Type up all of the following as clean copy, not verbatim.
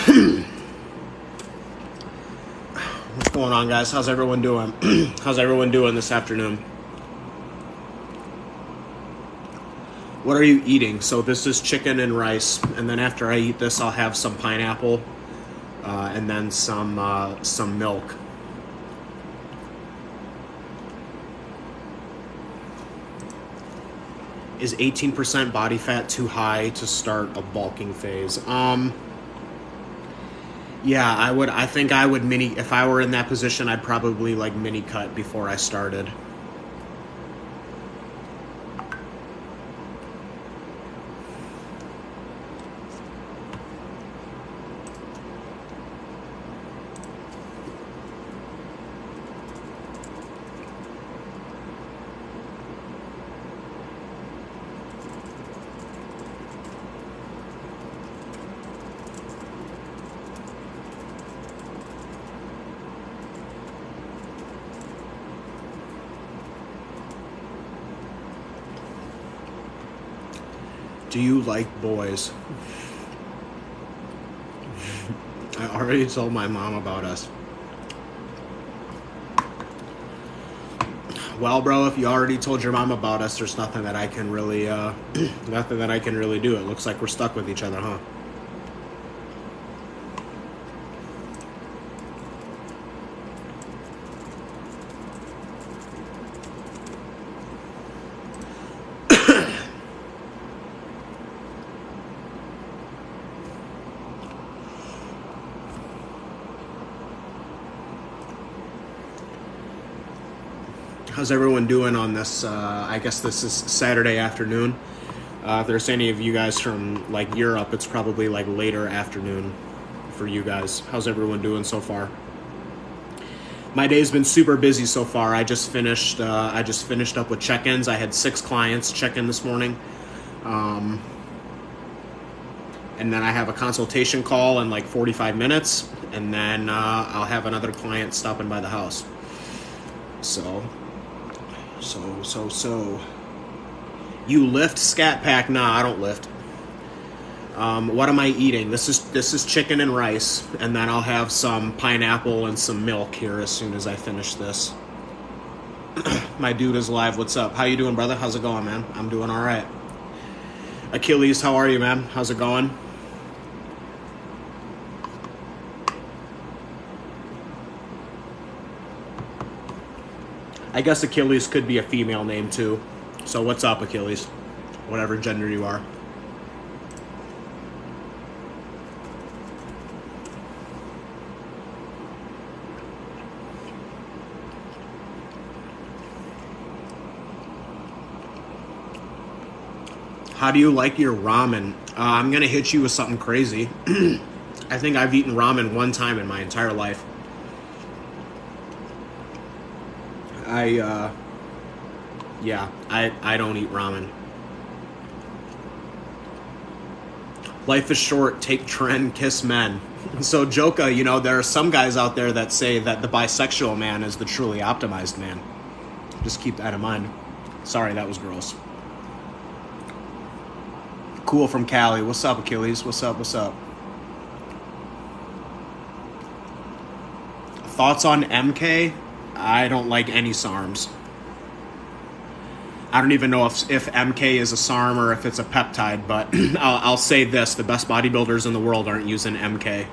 What's going on, guys? How's everyone doing? How's everyone doing this afternoon? What are you eating? So this is chicken and rice, and then after I eat this, I'll have some pineapple, and then some milk. Is 18% body fat too high to start a bulking phase? Yeah, I think I would if I were in that position, I'd probably like mini cut before I started. Do you like boys? I already told my mom about us. Well, bro, if you already told your mom about us, there's nothing that I can really, nothing that I can really do. It looks like we're stuck with each other, huh? How's everyone doing on this? I guess this is Saturday afternoon. If there's any of you guys from like Europe, it's probably like later afternoon for you guys. How's everyone doing so far? My day's been super busy so far. I just finished up with check-ins. I had 6 clients check in this morning. And then I have a consultation call in like 45 minutes, and then I'll have another client stopping by the house. So you lift, Scat Pack? Nah, I don't lift. What am I eating? This is chicken and rice, and then I'll have some pineapple and some milk here as soon as I finish this. My dude is live. What's up? How you doing, brother? How's it going, man? I'm doing all right. Achilles, how are you, man? How's it going? I guess Achilles could be a female name too. So what's up, Achilles? Whatever gender you are. How do you like your ramen? I'm gonna hit you with something crazy. I think I've eaten ramen one time in my entire life. I don't eat ramen. Life is short, take trend, kiss men. So Joka, there are some guys out there that say that the bisexual man is the truly optimized man. Just keep that in mind. Sorry, that was gross. Cool from Cali. What's up, Achilles? What's up? Thoughts on MK? I don't like any SARMs. I don't even know if MK is a SARM or if it's a peptide, but I'll say this: the best bodybuilders in the world aren't using MK.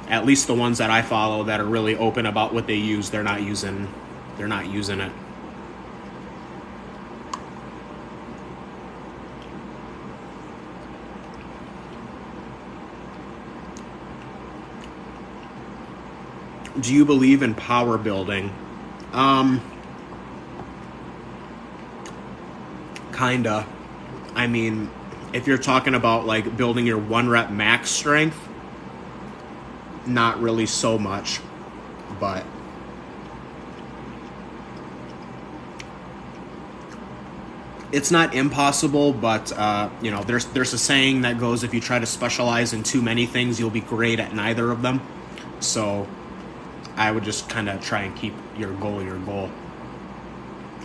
At least the ones that I follow that are really open about what they use, they're not using it. Do you believe in power building? Kinda. I mean, if you're talking about like building your 1 rep max strength, not really so much, but it's not impossible. But there's a saying that goes, if you try to specialize in too many things, you'll be great at neither of them. So I would just kind of try and keep your goal.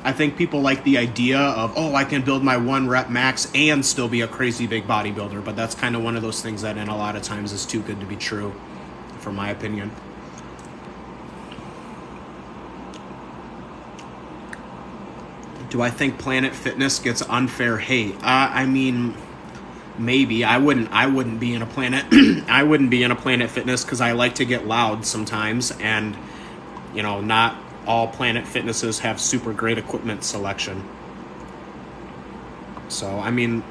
I think people like the idea of, oh, I can build my 1 rep max and still be a crazy big bodybuilder, but that's kind of one of those things that in a lot of times is too good to be true, from my opinion. Do I think Planet Fitness gets unfair hate? I mean, maybe. I wouldn't be in a Planet I wouldn't be in a Planet Fitness because I like to get loud sometimes, and you know, not all Planet Fitnesses have super great equipment selection. So, I mean,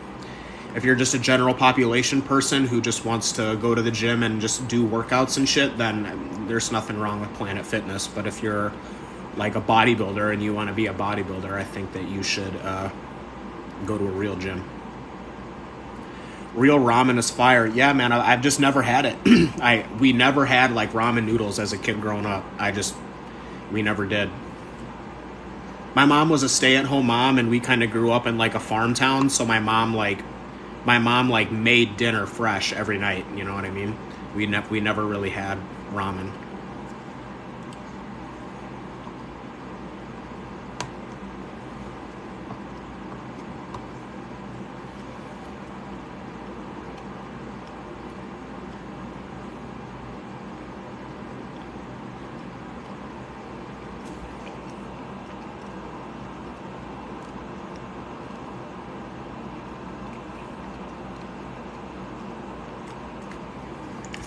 if you're just a general population person who just wants to go to the gym and just do workouts and shit, then there's nothing wrong with Planet Fitness. But if you're like a bodybuilder and you want to be a bodybuilder, I think that you should go to a real gym. Real ramen is fire. Yeah, man, I've just never had it. We never had like ramen noodles as a kid growing up. We never did. My mom was a stay-at-home mom, and we kind of grew up in like a farm town, so my mom made dinner fresh every night, you know what I mean? We never really had ramen.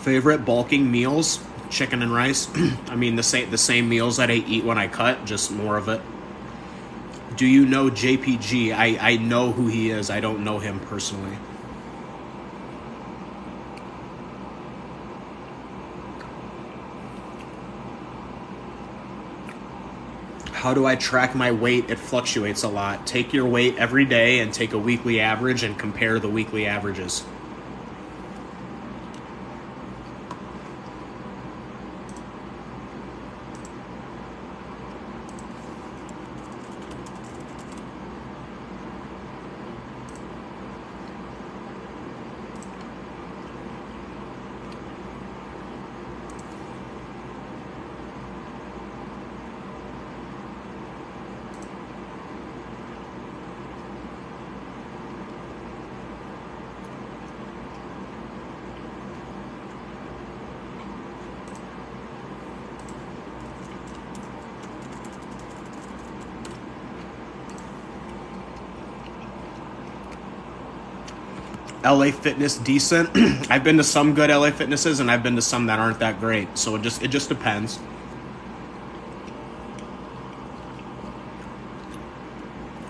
Favorite bulking meals? Chicken and rice. I mean, the same meals that I eat when I cut, just more of it. Do you know JPG? I know who he is. I don't know him personally. How do I track my weight? It fluctuates a lot. Take your weight every day and take a weekly average and compare the weekly averages. LA Fitness decent. I've been to some good LA Fitnesses and I've been to some that aren't that great. So it just depends.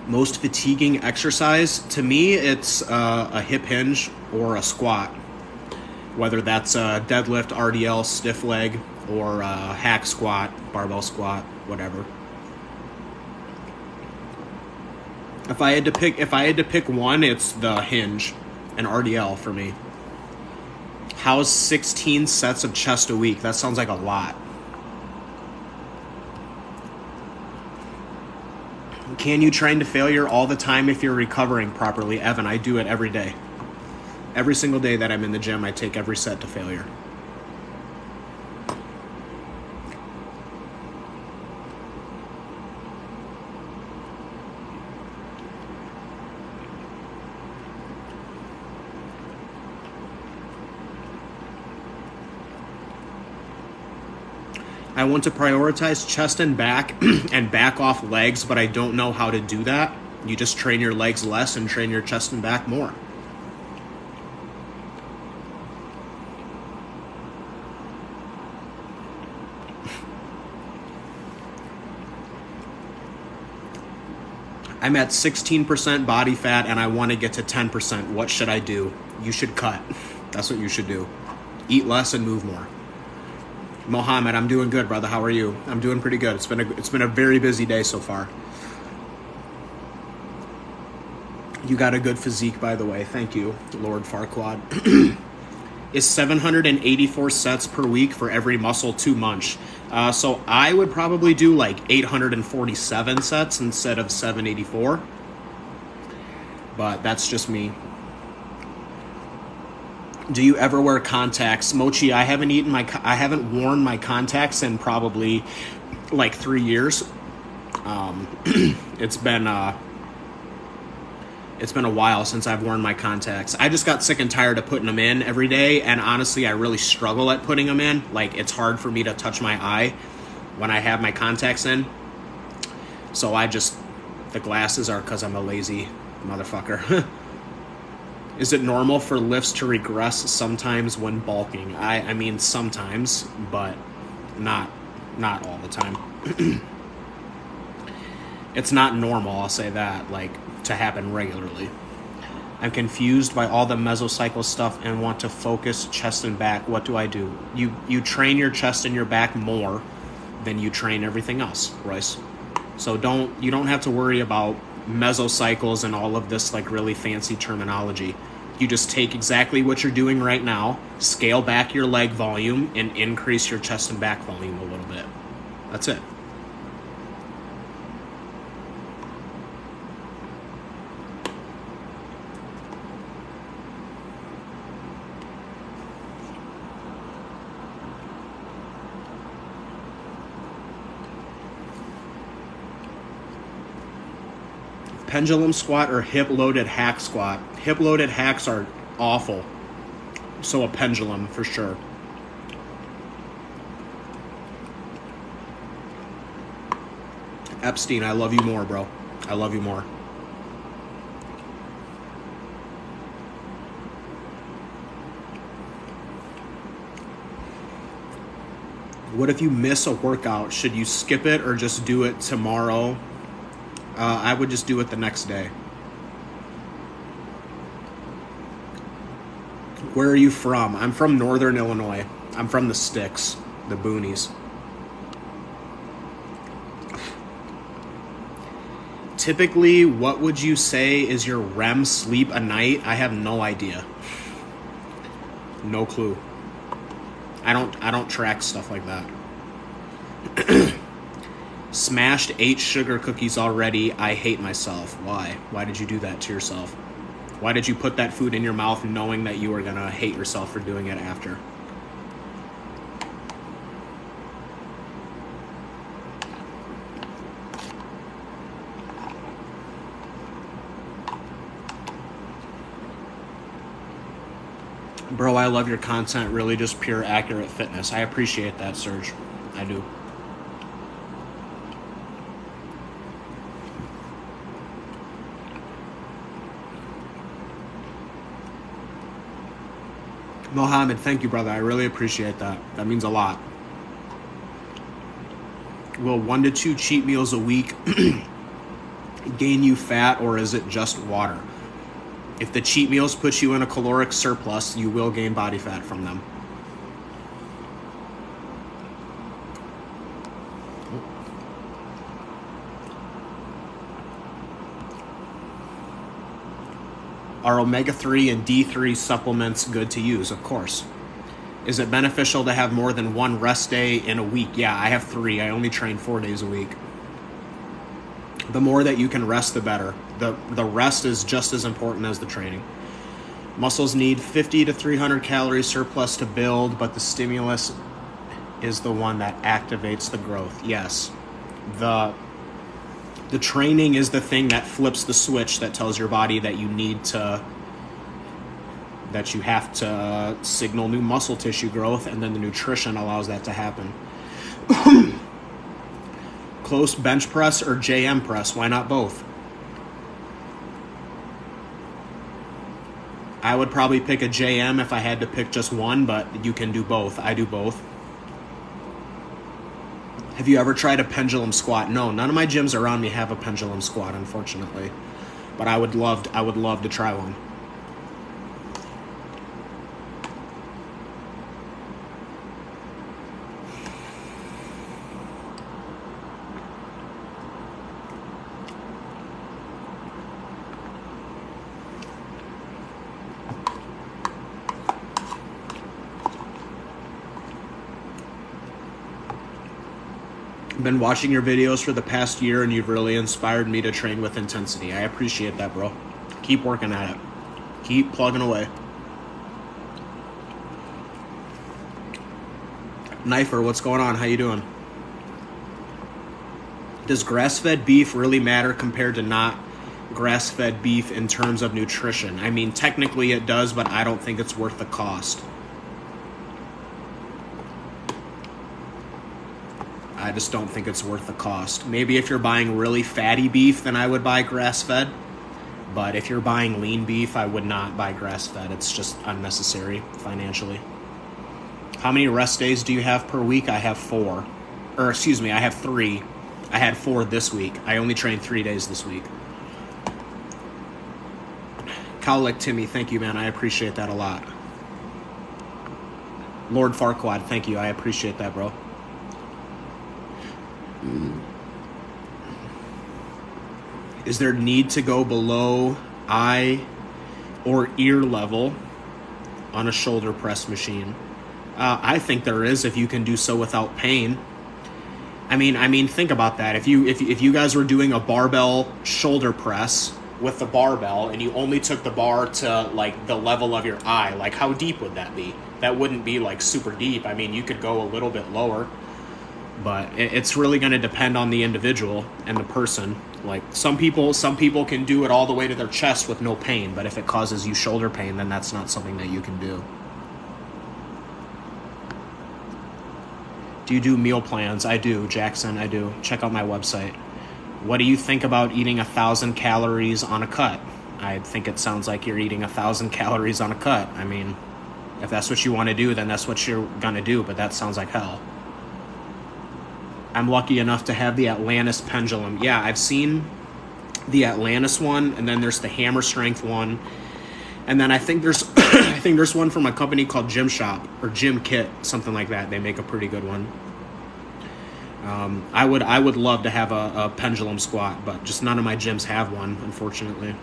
Most fatiguing exercise to me, it's a hip hinge or a squat. Whether that's a deadlift, RDL, stiff leg, or a hack squat, barbell squat, whatever. If I had to pick one, it's the hinge. An RDL for me. How's 16 sets of chest a week? That sounds like a lot. Can you train to failure all the time if you're recovering properly? Evan, I do it every day. Every single day that I'm in the gym, I take every set to failure. I want to prioritize chest and back and back off legs, but I don't know how to do that. You just train your legs less and train your chest and back more. I'm at 16% body fat and I want to get to 10%. What should I do? You should cut. That's what you should do. Eat less and move more. Mohammed, I'm doing good, brother. How are you? I'm doing pretty good. It's been a very busy day so far. You got a good physique, by the way. Thank you, Lord Farquaad. Is 784 sets per week for every muscle too much? So I would probably do like 847 sets instead of 784. But that's just me. Do you ever wear contacts? Mochi, I haven't worn my contacts in probably like 3 years. It's been a while since I've worn my contacts. I just got sick and tired of putting them in every day, and honestly, I really struggle at putting them in. Like, it's hard for me to touch my eye when I have my contacts in. So the glasses are because I'm a lazy motherfucker. Is it normal for lifts to regress sometimes when bulking? I mean, sometimes, but not all the time. It's not normal, I'll say that, like, to happen regularly. I'm confused by all the mesocycle stuff and want to focus chest and back. What do? You train your chest and your back more than you train everything else, Royce. So you don't have to worry about mesocycles and all of this like really fancy terminology. You just take exactly what you're doing right now, scale back your leg volume, and increase your chest and back volume a little bit. That's it. Pendulum squat or hip-loaded hack squat? Hip-loaded hacks are awful. So a pendulum, for sure. Epstein, I love you more, bro. I love you more. What if you miss a workout? Should you skip it or just do it tomorrow? I would just do it the next day. Where are you from? I'm from Northern Illinois. I'm from the sticks, the boonies. Typically, what would you say is your REM sleep a night? I have no idea. No clue. I don't track stuff like that. Smashed 8 sugar cookies already. I hate myself. Why? Why did you do that to yourself? Why did you put that food in your mouth knowing that you were gonna hate yourself for doing it after? Bro, I love your content. Really just pure, accurate fitness. I appreciate that, Serge. I do. Mohammed, thank you, brother. I really appreciate that. That means a lot. Will 1 to 2 cheat meals a week gain you fat, or is it just water? If the cheat meals put you in a caloric surplus, you will gain body fat from them. Are omega-3 and D3 supplements good to use? Of course. Is it beneficial to have more than 1 rest day in a week? Yeah, I have 3. I only train 4 days a week. The more that you can rest, the better. The rest is just as important as the training. Muscles need 50 to 300 calories surplus to build, but the stimulus is the one that activates the growth. Yes. The training is the thing that flips the switch that tells your body that you have to signal new muscle tissue growth, and then the nutrition allows that to happen. Close bench press or JM press? Why not both? I would probably pick a JM if I had to pick just one, but you can do both. I do both. Have you ever tried a pendulum squat? No, none of my gyms around me have a pendulum squat, unfortunately. But I would love to try one. Been watching your videos for the past year, and you've really inspired me to train with intensity. I appreciate that, bro. Keep working at it. Keep plugging away. Knifer, what's going on? How you doing? Does grass-fed beef really matter compared to not grass-fed beef in terms of nutrition? I mean, technically it does, but I don't think it's worth the cost. I just don't think it's worth the cost. Maybe if you're buying really fatty beef, then I would buy grass-fed. But if you're buying lean beef, I would not buy grass-fed. It's just unnecessary financially. How many rest days do you have per week? I have 4. Or excuse me, I have 3. I had 4 this week. I only trained 3 days this week. Cowlick Timmy, thank you, man. I appreciate that a lot. Lord Farquaad, thank you. I appreciate that, bro. Is there need to go below eye or ear level on a shoulder press machine? I think there is, if you can do so without pain. I mean, think about that. If you guys were doing a barbell shoulder press with the barbell and you only took the bar to like the level of your eye, like how deep would that be? That wouldn't be like super deep. I mean, you could go a little bit lower, but it's really going to depend on the individual and the person. Like some people can do it all the way to their chest with no pain, but if it causes you shoulder pain, then that's not something that you can do. Do you do meal plans? I do, Jackson, I do. Check out my website. What do you think about eating 1,000 calories on a cut? I think it sounds like you're eating 1,000 calories on a cut. I mean, if that's what you want to do, then that's what you're gonna do, but that sounds like hell. I'm lucky enough to have the Atlantis pendulum. Yeah, I've seen the Atlantis one, and then there's the Hammer Strength one. And then I think there's I think there's one from a company called Gym Shop or Gym Kit, something like that. They make a pretty good one. I would love to have a pendulum squat, but just none of my gyms have one, unfortunately.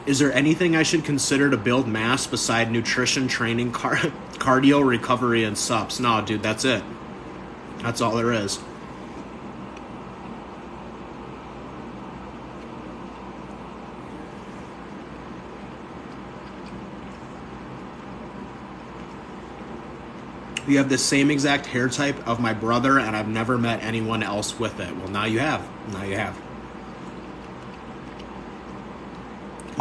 Is there anything I should consider to build mass beside nutrition, training, cardio, recovery, and sups? No, dude, that's it. That's all there is. You have the same exact hair type of my brother, and I've never met anyone else with it. Well, now you have. Now you have.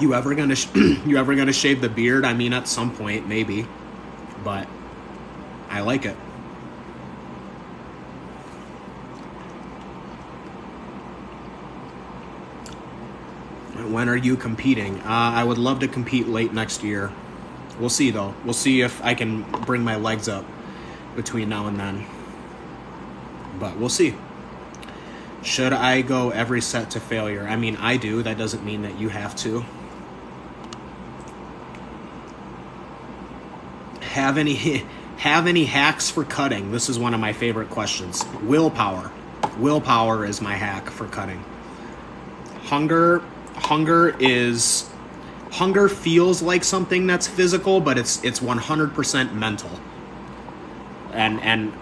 You ever gonna shave the beard? I mean, at some point, maybe, but I like it. When are you competing? I would love to compete late next year. We'll see, though. We'll see if I can bring my legs up between now and then. But we'll see. Should I go every set to failure? I mean, I do. That doesn't mean that you have to. Have any hacks for cutting? This is one of my favorite questions. Willpower. Willpower is my hack for cutting. Hunger feels like something that's physical, but it's 100% mental. And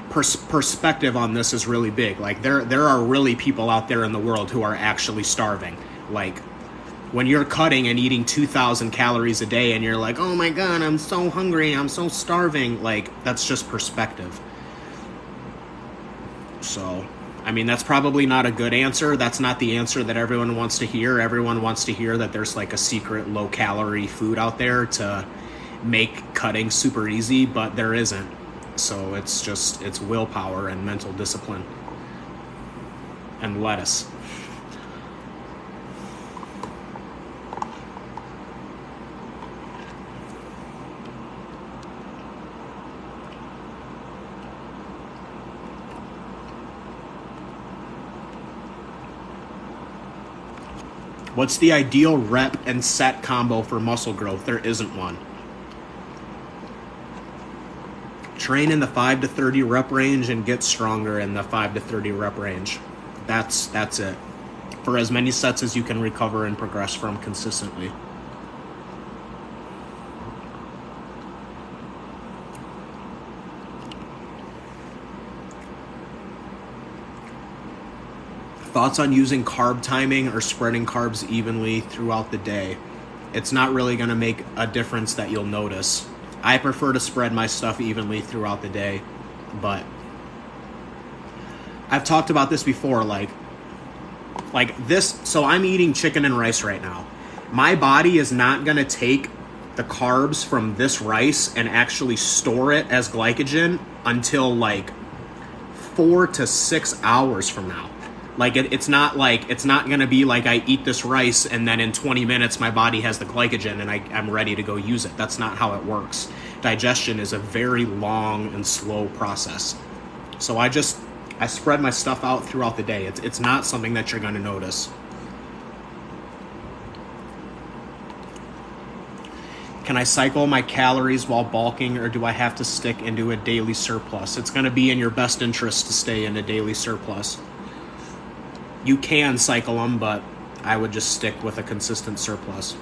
perspective on this is really big. Like there are really people out there in the world who are actually starving. Like when you're cutting and eating 2,000 calories a day and you're like, oh my God, I'm so hungry, I'm so starving. Like that's just perspective. So, I mean, that's probably not a good answer. That's not the answer that everyone wants to hear. Everyone wants to hear that there's like a secret low calorie food out there to make cutting super easy, but there isn't. So it's willpower and mental discipline and lettuce. What's the ideal rep and set combo for muscle growth? There isn't one. Train in the 5 to 30 rep range and get stronger in the 5 to 30 rep range. That's it. For as many sets as you can recover and progress from consistently. Thoughts on using carb timing or spreading carbs evenly throughout the day? It's not really going to make a difference that you'll notice. I prefer to spread my stuff evenly throughout the day, but I've talked about this before, like this. So I'm eating chicken and rice right now. My body is not going to take the carbs from this rice and actually store it as glycogen until like 4 to 6 hours from now. Like it's not going to be like I eat this rice and then in 20 minutes my body has the glycogen and I'm ready to go use it. That's not how it works. Digestion is a very long and slow process. So I spread my stuff out throughout the day. It's not something that you're going to notice. Can I cycle my calories while bulking, or do I have to stick into a daily surplus? It's going to be in your best interest to stay in a daily surplus. You can cycle them, but I would just stick with a consistent surplus.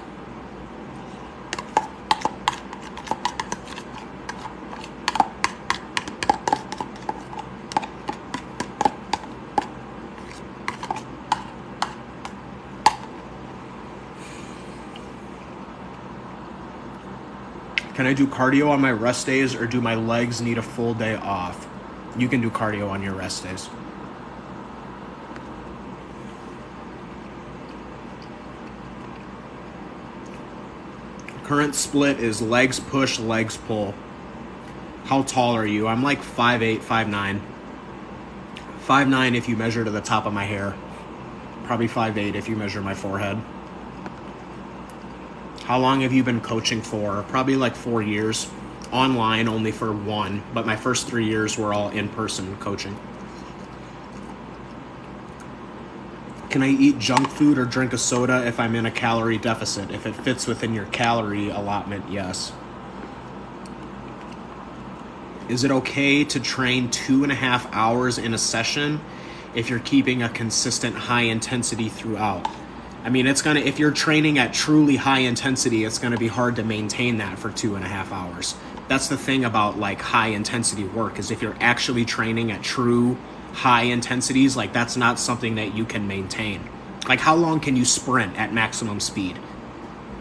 Can I do cardio on my rest days, or do my legs need a full day off? You can do cardio on your rest days. Current split is legs push, legs pull. How tall are you? I'm like 5'8", 5'9". 5'9" if you measure to the top of my hair. Probably 5'8" if you measure my forehead. How long have you been coaching for? Probably like 4 years. Online only for 1, but my first 3 years were all in-person coaching. Can I eat junk food or drink a soda if I'm in a calorie deficit? If it fits within your calorie allotment, yes. Is it okay to train 2.5 hours in a session if you're keeping a consistent high intensity throughout? I mean, if you're training at truly high intensity, it's gonna be hard to maintain that for 2.5 hours. That's the thing about like high intensity work, is if you're actually training at true high intensities, like that's not something that you can maintain. Like how long can you sprint at maximum speed?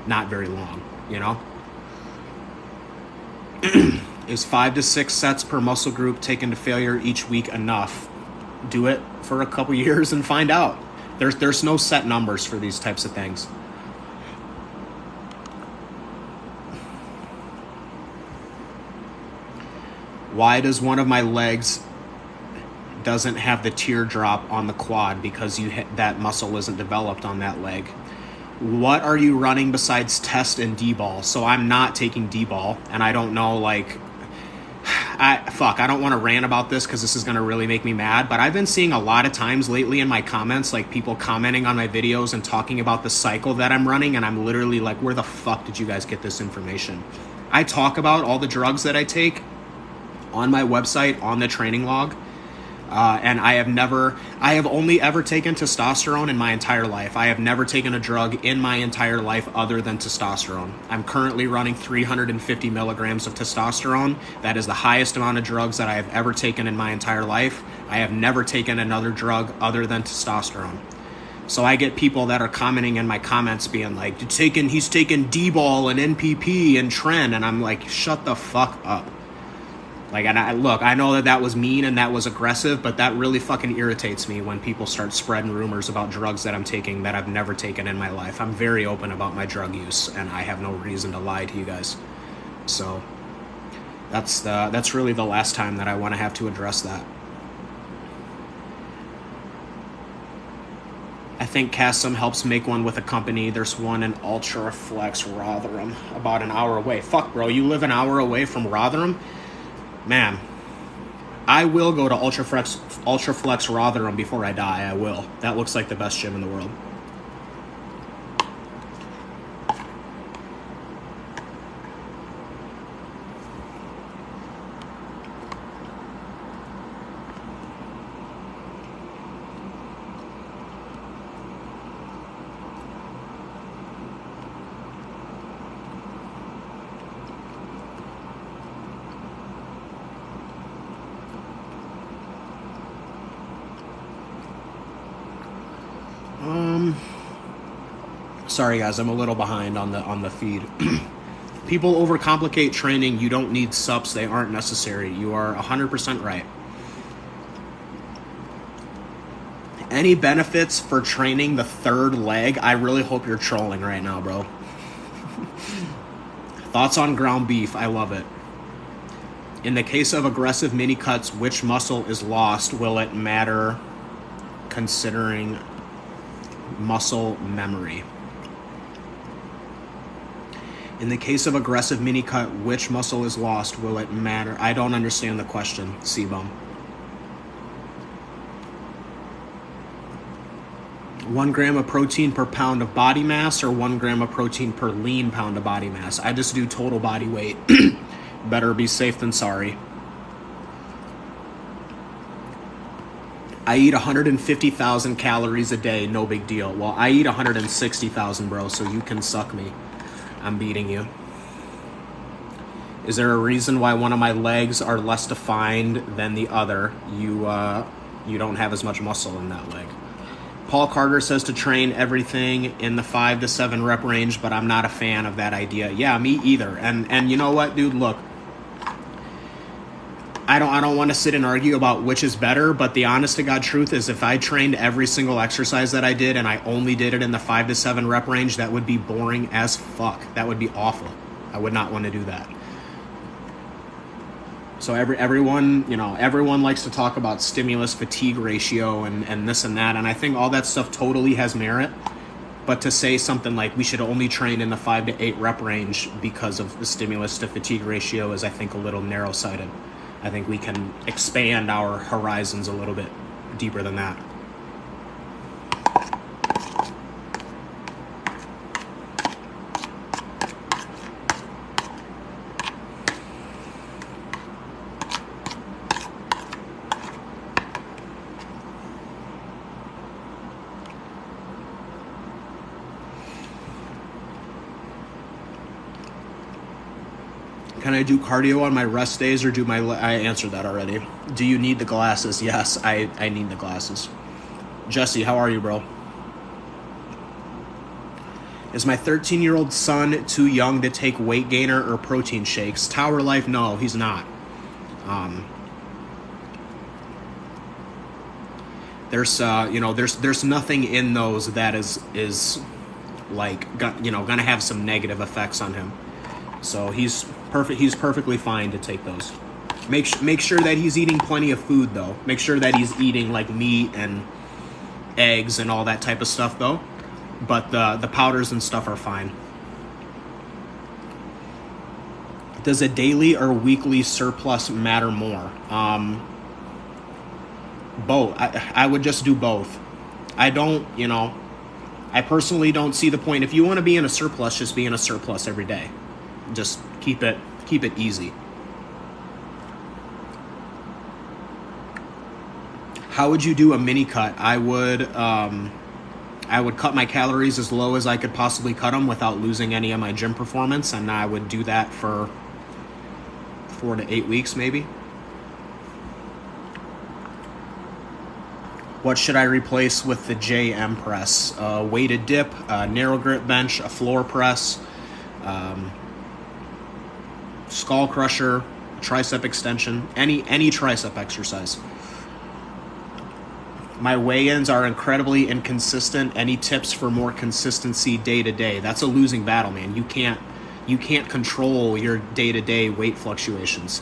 Not very long, you know? Is 5 to 6 sets per muscle group taken to failure each week enough? Do it for a couple years and find out. There's no set numbers for these types of things. Why does one of my legs doesn't have the teardrop on the quad? Because that muscle isn't developed on that leg. What are you running besides test and D-ball? So I'm not taking D-ball, and I don't know, like, I don't want to rant about this because this is going to really make me mad, but I've been seeing a lot of times lately in my comments, like people commenting on my videos and talking about the cycle that I'm running, and I'm literally like, where the fuck did you guys get this information? I talk about all the drugs that I take on my website, on the training log, and I have only ever taken testosterone in my entire life. I have never taken a drug in my entire life other than testosterone. I'm currently running 350 milligrams of testosterone. That is the highest amount of drugs that I have ever taken in my entire life. I have never taken another drug other than testosterone. So I get people that are commenting in my comments being like, he's taking D-ball and NPP and Tren, and I'm like, shut the fuck up. Like, and I know that was mean and that was aggressive, but that really fucking irritates me when people start spreading rumors about drugs that I'm taking that I've never taken in my life. I'm very open about my drug use, and I have no reason to lie to you guys. So that's really the last time that I want to have to address that. I think Cassim helps make one with a company. There's one in Ultraflex Rotherham, about an hour away. Fuck, bro, you live an hour away from Rotherham? Man, I will go to Ultraflex Rotherham before I die. I will. That looks like the best gym in the world. Sorry guys, I'm a little behind on the feed. People overcomplicate training. You don't need sups. They aren't necessary. You are 100% right. Any benefits for training the third leg? I really hope you're trolling right now, bro. Thoughts on ground beef? I love it. In the case of aggressive mini cuts, which muscle is lost? Will it matter considering muscle memory? In the case of aggressive mini cut, which muscle is lost? Will it matter? I don't understand the question, C-Bum. 1 gram of protein per pound of body mass or 1 gram of protein per lean pound of body mass? I just do total body weight. Better be safe than sorry. I eat 150,000 calories a day, no big deal. Well, I eat 160,000, bro, so you can suck me. I'm beating you. Is there a reason why one of my legs are less defined than the other? You don't have as much muscle in that leg. Paul Carter says to train everything in the 5 to 7 rep range, but I'm not a fan of that idea. Yeah, me either. And you know what, dude? Look, I don't want to sit and argue about which is better, but the honest to God truth is if I trained every single exercise that I did and I only did it in the 5 to 7 rep range, that would be boring as fuck. That would be awful. I would not want to do that. So everyone likes to talk about stimulus fatigue ratio and this and that, and I think all that stuff totally has merit. But to say something like we should only train in the 5 to 8 rep range because of the stimulus to fatigue ratio is, I think, a little narrow-sighted. I think we can expand our horizons a little bit deeper than that. Can I do cardio on my rest days or I answered that already. Do you need the glasses? Yes, I need the glasses. Jesse, how are you, bro? Is my 13-year-old son too young to take weight gainer or protein shakes? Tower Life, no, he's not. There's nothing in those that is like, gonna have some negative effects on him. So he's perfectly fine to take those. Make sure that he's eating plenty of food though. Make sure that he's eating like meat and eggs and all that type of stuff though. But the powders and stuff are fine. Does a daily or weekly surplus matter more? Both. I would just do both. I personally don't see the point. If you want to be in a surplus, just be in a surplus every day. Just keep it easy. How would you do a mini cut? I would cut my calories as low as I could possibly cut them without losing any of my gym performance, and I would do that for 4 to 8 weeks maybe. What should I replace with the JM press? Weighted dip, narrow grip bench, a floor press, skull crusher, tricep extension, any tricep exercise. My weigh-ins are incredibly inconsistent. Any tips for more consistency day to day? That's a losing battle, man. You can't control your day-to-day weight fluctuations.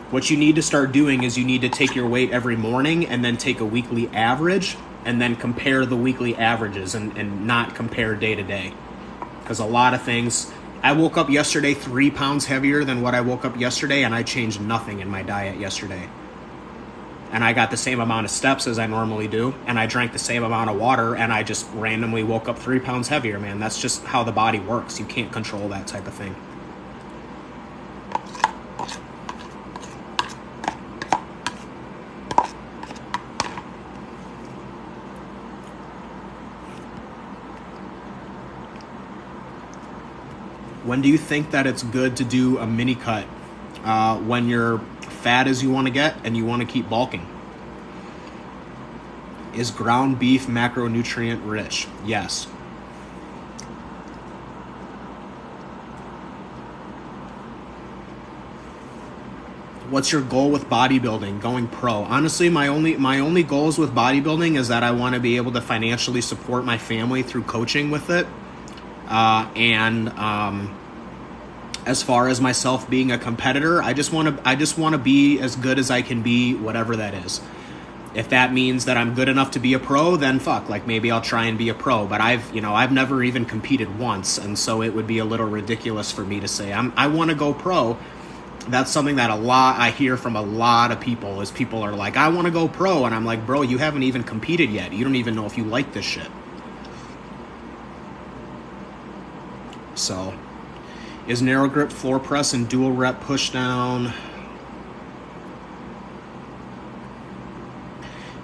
What you need to start doing is you need to take your weight every morning and then take a weekly average and then compare the weekly averages and not compare day to day. Because a lot of things, I woke up yesterday 3 pounds heavier than what I woke up yesterday, and I changed nothing in my diet yesterday. And I got the same amount of steps as I normally do, and I drank the same amount of water, and I just randomly woke up 3 pounds heavier, man. That's just how the body works. You can't control that type of thing. When do you think that it's good to do a mini cut? When you're fat as you want to get and you want to keep bulking. Is ground beef macronutrient rich? Yes. What's your goal with bodybuilding? Going pro. Honestly, my only goals with bodybuilding is that I want to be able to financially support my family through coaching with it. And as far as myself being a competitor, I just want to be as good as I can be, whatever that is. If that means that I'm good enough to be a pro, then fuck, like maybe I'll try and be a pro. But I've never even competed once, and so it would be a little ridiculous for me to say I want to go pro. That's something that I hear from a lot of people, is people are like, I want to go pro, and I'm like, bro, you haven't even competed yet. You don't even know if you like this shit. So, is narrow grip floor press and dual rep push down?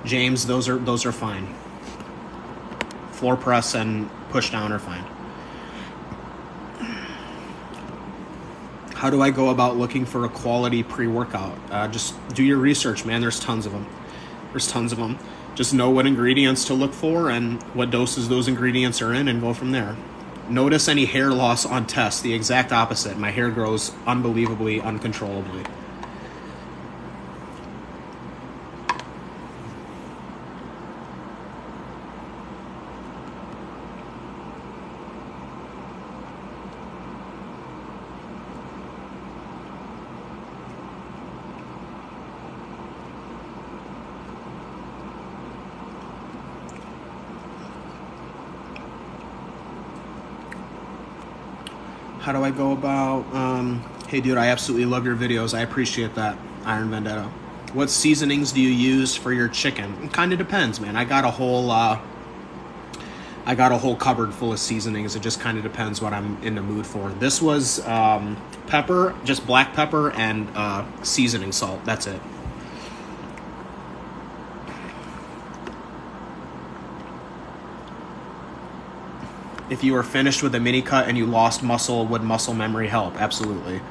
James, those are fine. Floor press and push down are fine. How do I go about looking for a quality pre-workout? Just do your research, man. There's tons of them. Just know what ingredients to look for and what doses those ingredients are in, and go from there. Notice any hair loss on test. The exact opposite. My hair grows unbelievably, uncontrollably. How do I go about, hey dude, I absolutely love your videos. I appreciate that, Iron Vendetta. What seasonings do you use for your chicken? It kind of depends, man. I got a whole cupboard full of seasonings. It just kind of depends what I'm in the mood for. This was pepper, just black pepper and seasoning salt. That's it. If you were finished with a mini cut and you lost muscle, would muscle memory help? Absolutely.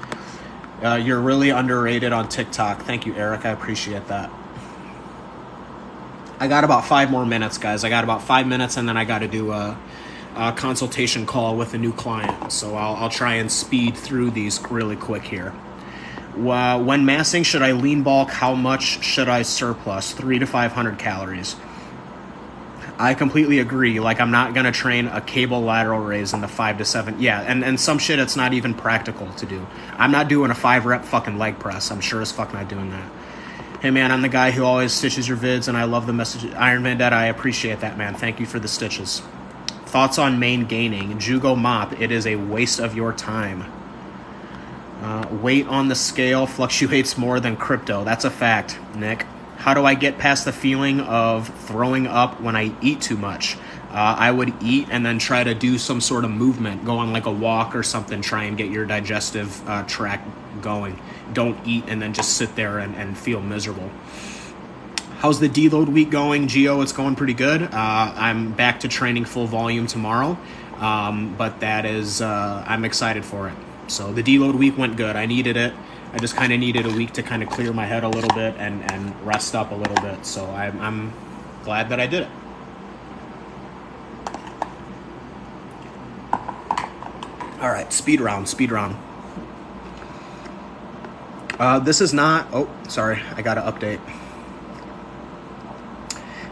You're really underrated on TikTok. Thank you, Eric. I appreciate that. I got about 5 more minutes, guys. I got about 5 minutes, and then I got to do a consultation call with a new client. So I'll try and speed through these really quick here. When massing, should I lean bulk? How much should I surplus? 300 to 500 calories. I completely agree. Like, I'm not going to train a cable lateral raise in the 5 to 7. Yeah, and some shit it's not even practical to do. I'm not doing a 5-rep fucking leg press. I'm sure as fuck not doing that. Hey, man, I'm the guy who always stitches your vids, and I love the message. Iron Vendetta, I appreciate that, man. Thank you for the stitches. Thoughts on main gaining? Jugo Mop, it is a waste of your time. Weight on the scale fluctuates more than crypto. That's a fact, Nick. How do I get past the feeling of throwing up when I eat too much? I would eat and then try to do some sort of movement, go on like a walk or something, try and get your digestive tract going. Don't eat and then just sit there and feel miserable. How's the deload week going? Geo, it's going pretty good. I'm back to training full volume tomorrow, but that is, I'm excited for it. So the deload week went good. I needed it. I just kind of needed a week to kind of clear my head a little bit and rest up a little bit. So I'm glad that I did it. All right, speed round. This is not, oh, sorry, I got to update.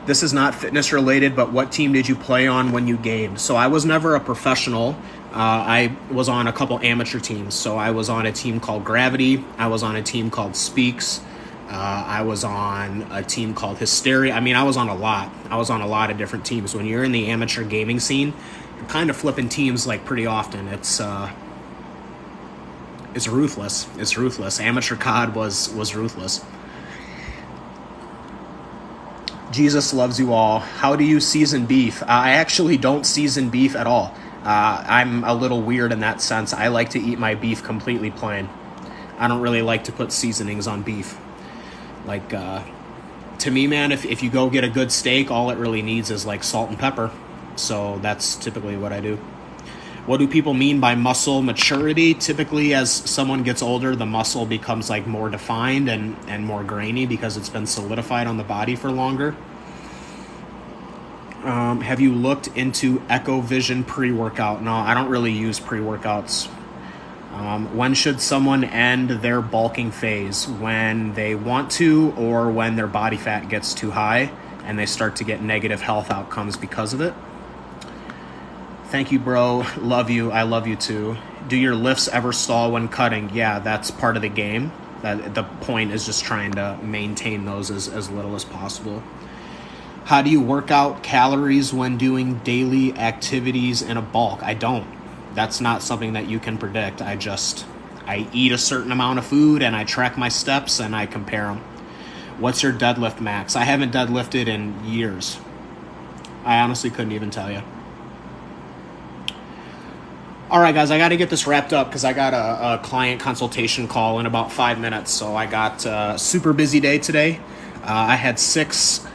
This is not fitness related, but what team did you play on when you gamed? So I was never a professional. I was on a couple amateur teams. So I was on a team called Gravity. I was on a team called Speaks. I was on a team called Hysteria. I mean, I was on a lot. I was on a lot of different teams. When you're in the amateur gaming scene, you're kind of flipping teams like pretty often. It's ruthless. It's ruthless. Amateur COD was ruthless. Jesus loves you all. How do you season beef? I actually don't season beef at all. I'm a little weird in that sense. I like to eat my beef completely plain. I don't really like to put seasonings on beef. Like, to me, man, if you go get a good steak, all it really needs is like salt and pepper. So that's typically what I do. What do people mean by muscle maturity? Typically, as someone gets older, the muscle becomes like more defined and more grainy because it's been solidified on the body for longer. Have you looked into Echo Vision pre-workout? No, I don't really use pre-workouts. When should someone end their bulking phase? When they want to, or when their body fat gets too high and they start to get negative health outcomes because of it. Thank you, bro. Love you. I love you too. Do your lifts ever stall when cutting? Yeah, that's part of the game. The point is just trying to maintain those as little as possible. How do you work out calories when doing daily activities in a bulk? I don't. That's not something that you can predict. I eat a certain amount of food and I track my steps and I compare them. What's your deadlift max? I haven't deadlifted in years. I honestly couldn't even tell you. All right, guys, I got to get this wrapped up because I got a client consultation call in about 5 minutes. So I got a super busy day today. I had six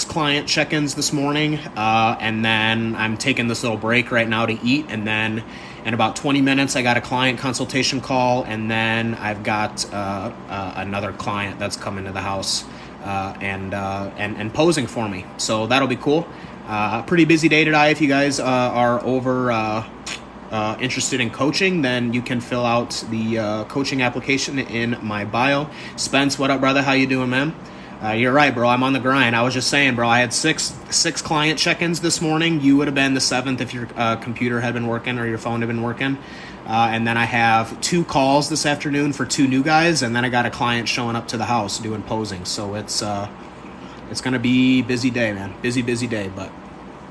client check-ins this morning, and then I'm taking this little break right now to eat, and then in about 20 minutes I got a client consultation call, and then I've got another client that's coming to the house and posing for me. So that'll be cool. Pretty busy day today. If you guys are interested in coaching, then you can fill out the coaching application in my bio. Spence, what up, brother? How you doing, man? You're right, bro. I'm on the grind. I was just saying, bro, I had six client check-ins this morning. You would have been the seventh if your computer had been working or your phone had been working. And then I have 2 calls this afternoon for 2 new guys, and then I got a client showing up to the house doing posing. So it's going to be busy day, man. Busy day. But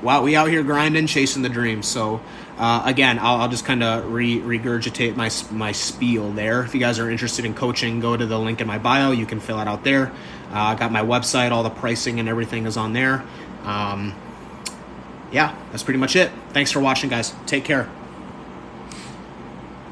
wow, we out here grinding, chasing the dream. So again, I'll just kind of regurgitate my spiel there. If you guys are interested in coaching, go to the link in my bio. You can fill it out there. I got my website. All the pricing and everything is on there. Yeah, that's pretty much it. Thanks for watching, guys. Take care.